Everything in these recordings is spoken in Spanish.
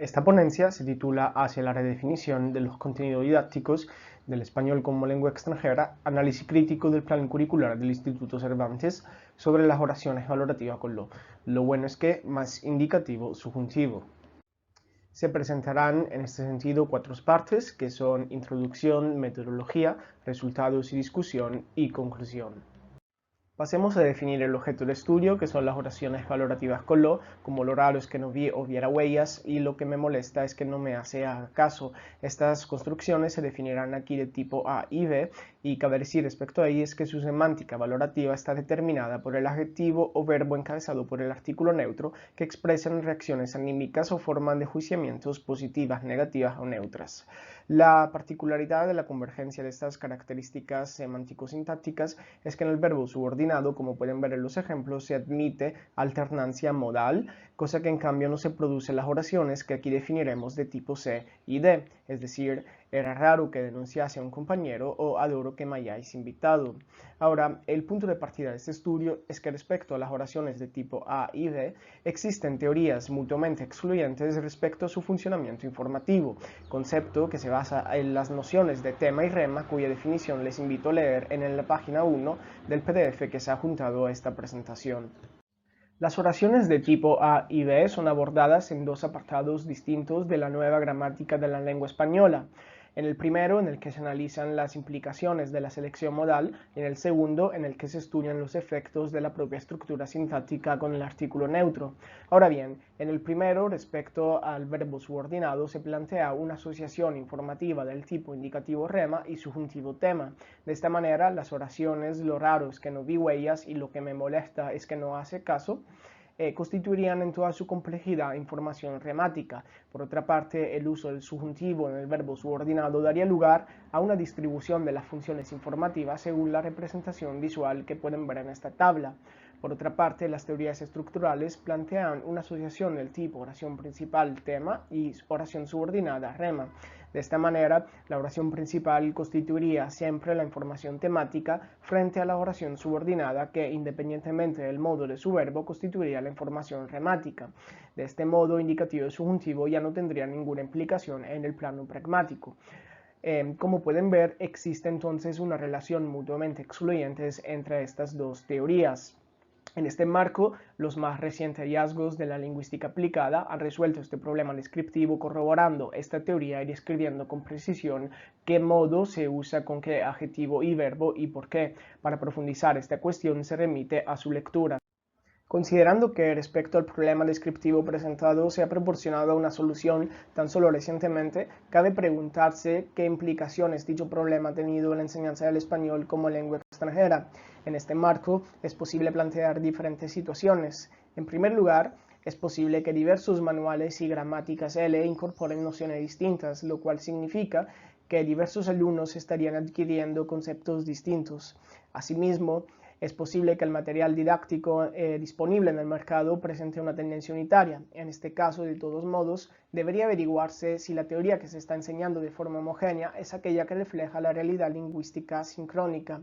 Esta ponencia se titula Hacia la redefinición de los contenidos didácticos del español como lengua extranjera, análisis crítico del plan curricular del Instituto Cervantes sobre las oraciones valorativas con lo bueno es que más indicativo subjuntivo. Se presentarán en este sentido 4 partes que son introducción, metodología, resultados y discusión y conclusión. Pasemos a definir el objeto de estudio, que son las oraciones valorativas con como lo raro es que no vi o viera huellas y lo que me molesta es que no me hace caso. Estas construcciones se definirán aquí de tipo A y B y cabe decir respecto a ellas que su semántica valorativa está determinada por el adjetivo o verbo encabezado por el artículo neutro que expresan reacciones anímicas o forman de juiciamientos positivas, negativas o neutras. La particularidad de la convergencia de estas características semántico-sintácticas es que en el verbo subordinado, como pueden ver en los ejemplos, se admite alternancia modal, cosa que en cambio no se produce en las oraciones que aquí definiremos de tipo C y D, es decir, era raro que denunciase a un compañero o adoro que me hayáis invitado. Ahora, el punto de partida de este estudio es que respecto a las oraciones de tipo A y B, existen teorías mutuamente excluyentes respecto a su funcionamiento informativo, concepto que se basa en las nociones de tema y rema, cuya definición les invito a leer en la página 1 del PDF que se ha juntado a esta presentación. Las oraciones de tipo A y B son abordadas en 2 apartados distintos de la nueva gramática de la lengua española. En el primero, en el que se analizan las implicaciones de la selección modal, y en el segundo, en el que se estudian los efectos de la propia estructura sintáctica con el artículo neutro. Ahora bien, en el primero, respecto al verbo subordinado, se plantea una asociación informativa del tipo indicativo rema y subjuntivo tema. De esta manera, las oraciones lo raro es que no vi huellas y lo que me molesta es que no hace caso, constituirían en toda su complejidad información remática. Por otra parte, el uso del subjuntivo en el verbo subordinado daría lugar a una distribución de las funciones informativas según la representación visual que pueden ver en esta tabla. Por otra parte, las teorías estructurales plantean una asociación del tipo oración principal tema y oración subordinada rema. De esta manera, la oración principal constituiría siempre la información temática frente a la oración subordinada que, independientemente del modo de su verbo, constituiría la información remática. De este modo, indicativo y subjuntivo ya no tendría ninguna implicación en el plano pragmático. Como pueden ver, existe entonces una relación mutuamente excluyente entre estas dos teorías. En este marco, los más recientes hallazgos de la lingüística aplicada han resuelto este problema descriptivo corroborando esta teoría y describiendo con precisión qué modo se usa con qué adjetivo y verbo y por qué. Para profundizar esta cuestión se remite a su lectura. Considerando que respecto al problema descriptivo presentado se ha proporcionado una solución tan solo recientemente, cabe preguntarse qué implicaciones dicho problema ha tenido en la enseñanza del español como lengua extranjera. En este marco es posible plantear diferentes situaciones. En primer lugar, es posible que diversos manuales y gramáticas L incorporen nociones distintas, lo cual significa que diversos alumnos estarían adquiriendo conceptos distintos. Asimismo, es posible que el material didáctico disponible en el mercado presente una tendencia unitaria. En este caso, de todos modos, debería averiguarse si la teoría que se está enseñando de forma homogénea es aquella que refleja la realidad lingüística sincrónica.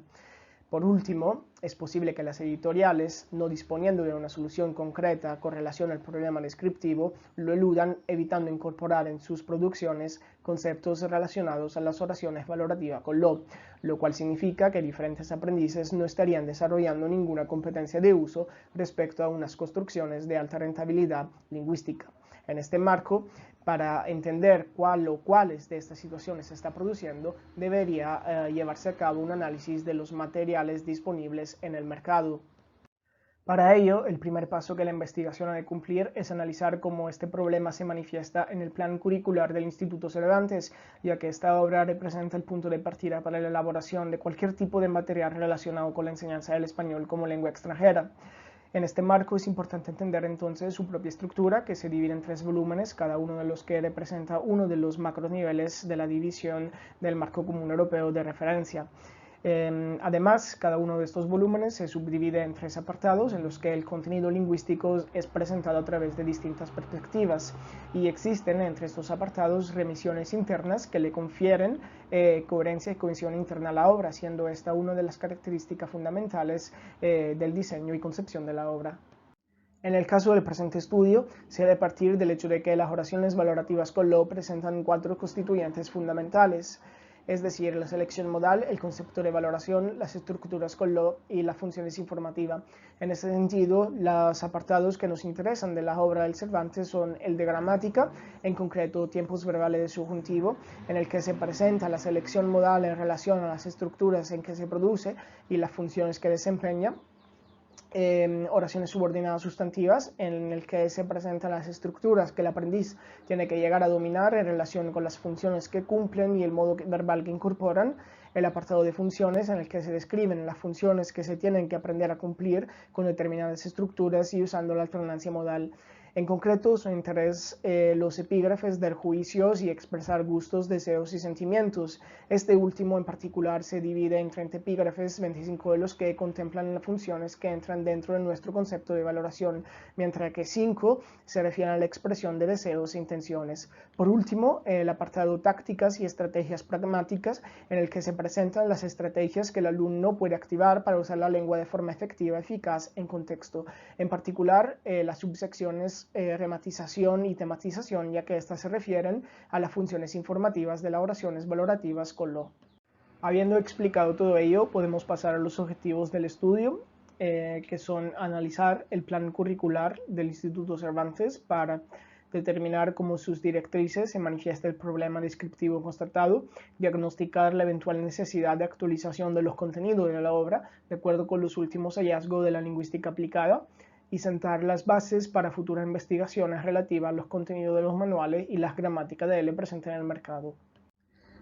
Por último, es posible que las editoriales, no disponiendo de una solución concreta con relación al problema descriptivo, lo eludan evitando incorporar en sus producciones conceptos relacionados a las oraciones valorativas con lo cual significa que diferentes aprendices no estarían desarrollando ninguna competencia de uso respecto a unas construcciones de alta rentabilidad lingüística. En este marco, para entender cuál o cuáles de estas situaciones se está produciendo, debería llevarse a cabo un análisis de los materiales disponibles en el mercado. Para ello, el primer paso que la investigación ha de cumplir es analizar cómo este problema se manifiesta en el plan curricular del Instituto Cervantes, ya que esta obra representa el punto de partida para la elaboración de cualquier tipo de material relacionado con la enseñanza del español como lengua extranjera. En este marco es importante entender entonces su propia estructura, que se divide en 3 volúmenes, cada uno de los que representa uno de los macroniveles de la división del marco común europeo de referencia. Además, cada uno de estos volúmenes se subdivide en 3 apartados en los que el contenido lingüístico es presentado a través de distintas perspectivas y existen entre estos apartados remisiones internas que le confieren coherencia y cohesión interna a la obra, siendo esta una de las características fundamentales del diseño y concepción de la obra. En el caso del presente estudio, se ha de partir del hecho de que las oraciones valorativas con lo presentan 4 constituyentes fundamentales, es decir, la selección modal, el concepto de valoración, las estructuras con lo y las funciones informativas. En ese sentido, los apartados que nos interesan de la obra del Cervantes son el de gramática, en concreto tiempos verbales de subjuntivo, en el que se presenta la selección modal en relación a las estructuras en que se produce y las funciones que desempeña. Oraciones subordinadas sustantivas, en el que se presentan las estructuras que el aprendiz tiene que llegar a dominar en relación con las funciones que cumplen y el modo verbal que incorporan. El apartado de funciones, en el que se describen las funciones que se tienen que aprender a cumplir con determinadas estructuras y usando la alternancia modal. En concreto, su interés los epígrafes dar juicios y expresar gustos, deseos y sentimientos. Este último en particular se divide en 30 epígrafes, 25 de los que contemplan las funciones que entran dentro de nuestro concepto de valoración, mientras que 5 se refieren a la expresión de deseos e intenciones. Por último, el apartado tácticas y estrategias pragmáticas, en el que se presentan las estrategias que el alumno puede activar para usar la lengua de forma efectiva y eficaz en contexto. En particular, las subsecciones rematización y tematización, ya que estas se refieren a las funciones informativas de las oraciones valorativas con lo. Habiendo explicado todo ello, podemos pasar a los objetivos del estudio, que son analizar el plan curricular del Instituto Cervantes para determinar cómo sus directrices se manifiesta el problema descriptivo constatado, diagnosticar la eventual necesidad de actualización de los contenidos de la obra de acuerdo con los últimos hallazgos de la lingüística aplicada, y sentar las bases para futuras investigaciones relativas a los contenidos de los manuales y las gramáticas de él presentes en el mercado.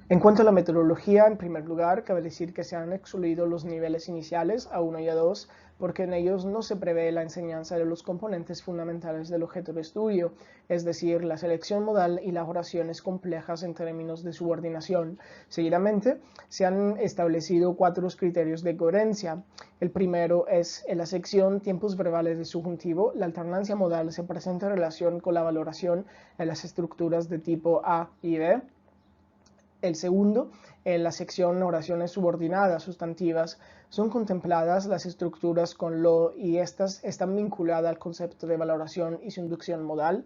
En cuanto a la metodología, en primer lugar, cabe decir que se han excluido los niveles iniciales A1 y A2 porque en ellos no se prevé la enseñanza de los componentes fundamentales del objeto de estudio, es decir, la selección modal y las oraciones complejas en términos de subordinación. Seguidamente, se han establecido 4 criterios de coherencia. El primero es en la sección tiempos verbales de subjuntivo, la alternancia modal se presenta en relación con la valoración en las estructuras de tipo A y B. El segundo, en la sección oraciones subordinadas sustantivas, son contempladas las estructuras con lo y estas están vinculadas al concepto de valoración y su inducción modal.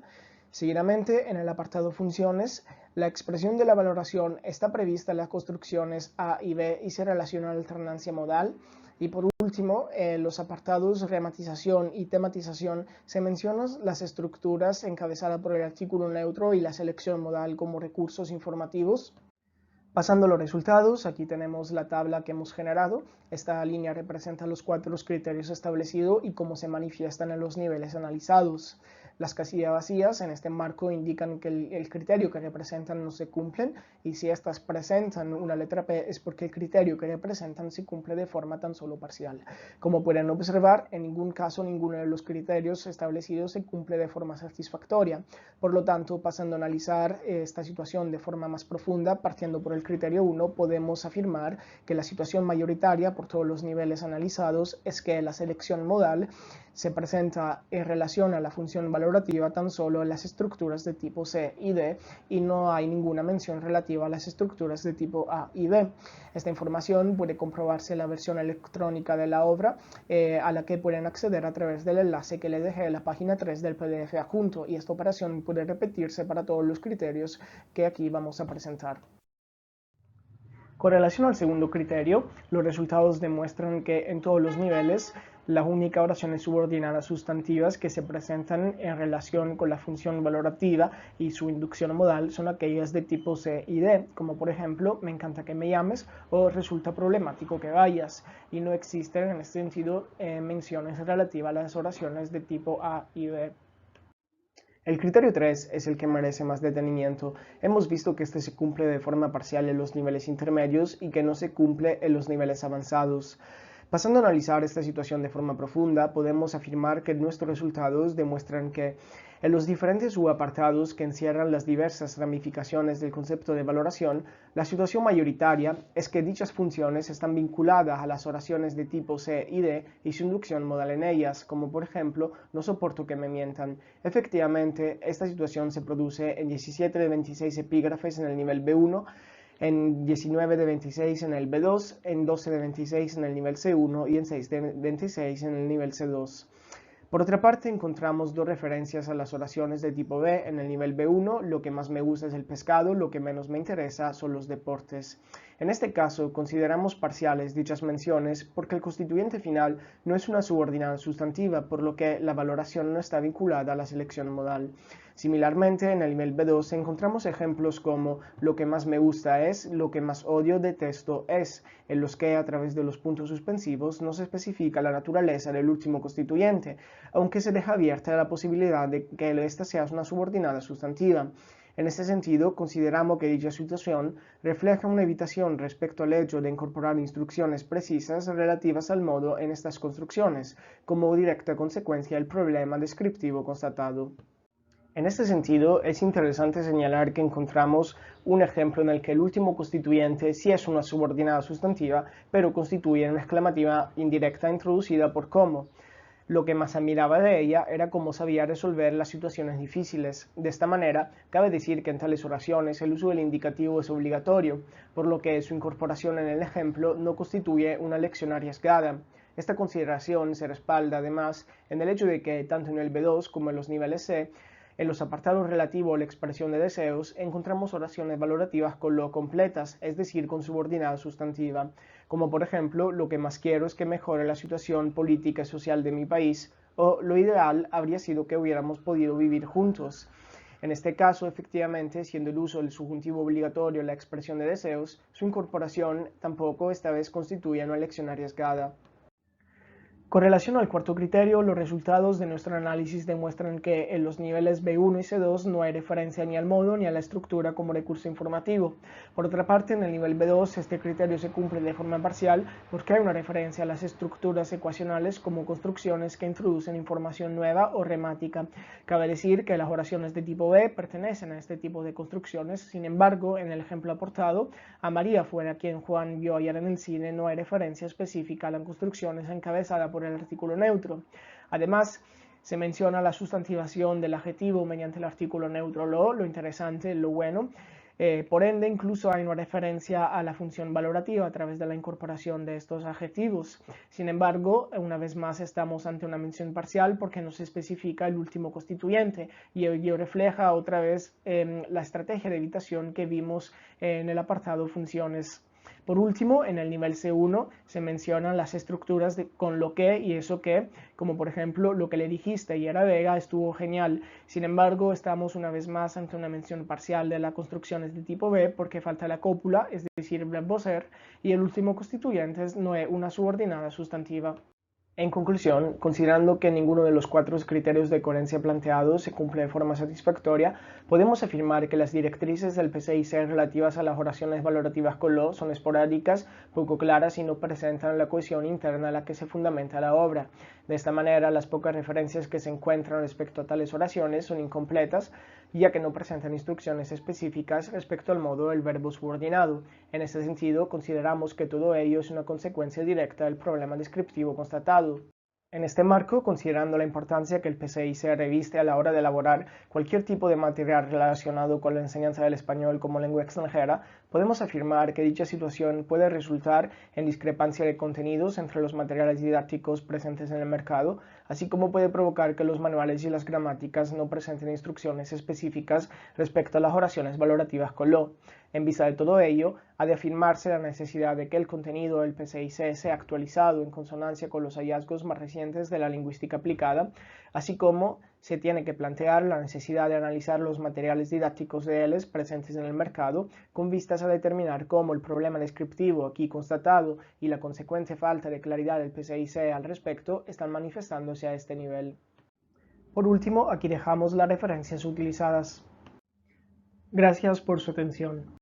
Seguidamente, en el apartado funciones, la expresión de la valoración está prevista en las construcciones A y B y se relaciona a la alternancia modal. Y por último, en los apartados rematización y tematización se mencionan las estructuras encabezadas por el artículo neutro y la selección modal como recursos informativos. Pasando a los resultados, aquí tenemos la tabla que hemos generado. Esta línea representa los 4 criterios establecidos y cómo se manifiestan en los niveles analizados. Las casillas vacías en este marco indican que el criterio que representan no se cumplen, y si estas presentan una letra P es porque el criterio que representan se cumple de forma tan solo parcial. Como pueden observar, en ningún caso ninguno de los criterios establecidos se cumple de forma satisfactoria. Por lo tanto, pasando a analizar esta situación de forma más profunda, partiendo por el criterio 1, podemos afirmar que la situación mayoritaria por todos los niveles analizados es que la selección modal se presenta en relación a la función valorativa tan solo en las estructuras de tipo C y D, y no hay ninguna mención relativa a las estructuras de tipo A y B. Esta información puede comprobarse en la versión electrónica de la obra, a la que pueden acceder a través del enlace que les dejé en la página 3 del PDF adjunto, y esta operación puede repetirse para todos los criterios que aquí vamos a presentar. Con relación al segundo criterio, los resultados demuestran que en todos los niveles las únicas oraciones subordinadas sustantivas que se presentan en relación con la función valorativa y su inducción modal son aquellas de tipo C y D, como por ejemplo, me encanta que me llames o resulta problemático que vayas, y no existen en este sentido menciones relativas a las oraciones de tipo A y B. El criterio 3 es el que merece más detenimiento. Hemos visto que este se cumple de forma parcial en los niveles intermedios y que no se cumple en los niveles avanzados. Pasando a analizar esta situación de forma profunda, podemos afirmar que nuestros resultados demuestran que en los diferentes subapartados que encierran las diversas ramificaciones del concepto de valoración, la situación mayoritaria es que dichas funciones están vinculadas a las oraciones de tipo C y D y su inducción modal en ellas, como por ejemplo, no soporto que me mientan. Efectivamente, esta situación se produce en 17 de 26 epígrafes en el nivel B1, en 19 de 26 en el B2, en 12 de 26 en el nivel C1 y en 6 de 26 en el nivel C2. Por otra parte, encontramos dos referencias a las oraciones de tipo B en el nivel B1. Lo que más me gusta es el pescado, lo que menos me interesa son los deportes. En este caso, consideramos parciales dichas menciones porque el constituyente final no es una subordinada sustantiva, por lo que la valoración no está vinculada a la selección modal. Similarmente, en el nivel B2 encontramos ejemplos como lo que más me gusta es, lo que más odio, detesto es, en los que a través de los puntos suspensivos no se especifica la naturaleza del último constituyente, aunque se deja abierta la posibilidad de que ésta sea una subordinada sustantiva. En este sentido, consideramos que dicha situación refleja una evitación respecto al hecho de incorporar instrucciones precisas relativas al modo en estas construcciones, como directa consecuencia del problema descriptivo constatado. En este sentido, es interesante señalar que encontramos un ejemplo en el que el último constituyente sí es una subordinada sustantiva, pero constituye una exclamativa indirecta introducida por cómo. Lo que más admiraba de ella era cómo sabía resolver las situaciones difíciles. De esta manera, cabe decir que en tales oraciones el uso del indicativo es obligatorio, por lo que su incorporación en el ejemplo no constituye una elección arriesgada. Esta consideración se respalda además en el hecho de que tanto en el B2 como en los niveles C, en los apartados relativos a la expresión de deseos, encontramos oraciones valorativas con lo completas, es decir, con subordinada sustantiva, como por ejemplo, lo que más quiero es que mejore la situación política y social de mi país, o lo ideal habría sido que hubiéramos podido vivir juntos. En este caso, efectivamente, siendo el uso del subjuntivo obligatorio la expresión de deseos, su incorporación tampoco esta vez constituye una elección arriesgada. Con relación al cuarto criterio, los resultados de nuestro análisis demuestran que en los niveles B1 y C2 no hay referencia ni al modo ni a la estructura como recurso informativo. Por otra parte, en el nivel B2 este criterio se cumple de forma parcial porque hay una referencia a las estructuras ecuacionales como construcciones que introducen información nueva o remática. Cabe decir que las oraciones de tipo B pertenecen a este tipo de construcciones, sin embargo, en el ejemplo aportado, a María fuera quien Juan vio ayer en el cine no hay referencia específica a las construcciones encabezada por el artículo neutro. Además, se menciona la sustantivación del adjetivo mediante el artículo neutro lo interesante, lo bueno. Por ende, incluso hay una referencia a la función valorativa a través de la incorporación de estos adjetivos. Sin embargo, una vez más estamos ante una mención parcial porque no se especifica el último constituyente y ello refleja otra vez la estrategia de evitación que vimos en el apartado funciones. Por último, en el nivel C1 se mencionan las estructuras de con lo que y eso que, como por ejemplo lo que le dijiste y era Vega estuvo genial. Sin embargo, estamos una vez más ante una mención parcial de las construcciones de tipo B porque falta la cópula, es decir, el verbo ser, y el último constituyente no es una subordinada sustantiva. En conclusión, considerando que ninguno de los cuatro criterios de coherencia planteados se cumple de forma satisfactoria, podemos afirmar que las directrices del PCI-C relativas a las oraciones valorativas con lo son esporádicas, poco claras y no presentan la cohesión interna a la que se fundamenta la obra. De esta manera, las pocas referencias que se encuentran respecto a tales oraciones son incompletas, ya que no presentan instrucciones específicas respecto al modo del verbo subordinado. En este sentido, consideramos que todo ello es una consecuencia directa del problema descriptivo constatado. En este marco, considerando la importancia que el PCI se reviste a la hora de elaborar cualquier tipo de material relacionado con la enseñanza del español como lengua extranjera, podemos afirmar que dicha situación puede resultar en discrepancia de contenidos entre los materiales didácticos presentes en el mercado, así como puede provocar que los manuales y las gramáticas no presenten instrucciones específicas respecto a las oraciones valorativas con lo. En vista de todo ello, ha de afirmarse la necesidad de que el contenido del PCI-C sea actualizado en consonancia con los hallazgos más recientes de la lingüística aplicada, así como se tiene que plantear la necesidad de analizar los materiales didácticos de ELES presentes en el mercado con vistas a determinar cómo el problema descriptivo aquí constatado y la consecuente falta de claridad del PCI-C al respecto están manifestándose a este nivel. Por último, aquí dejamos las referencias utilizadas. Gracias por su atención.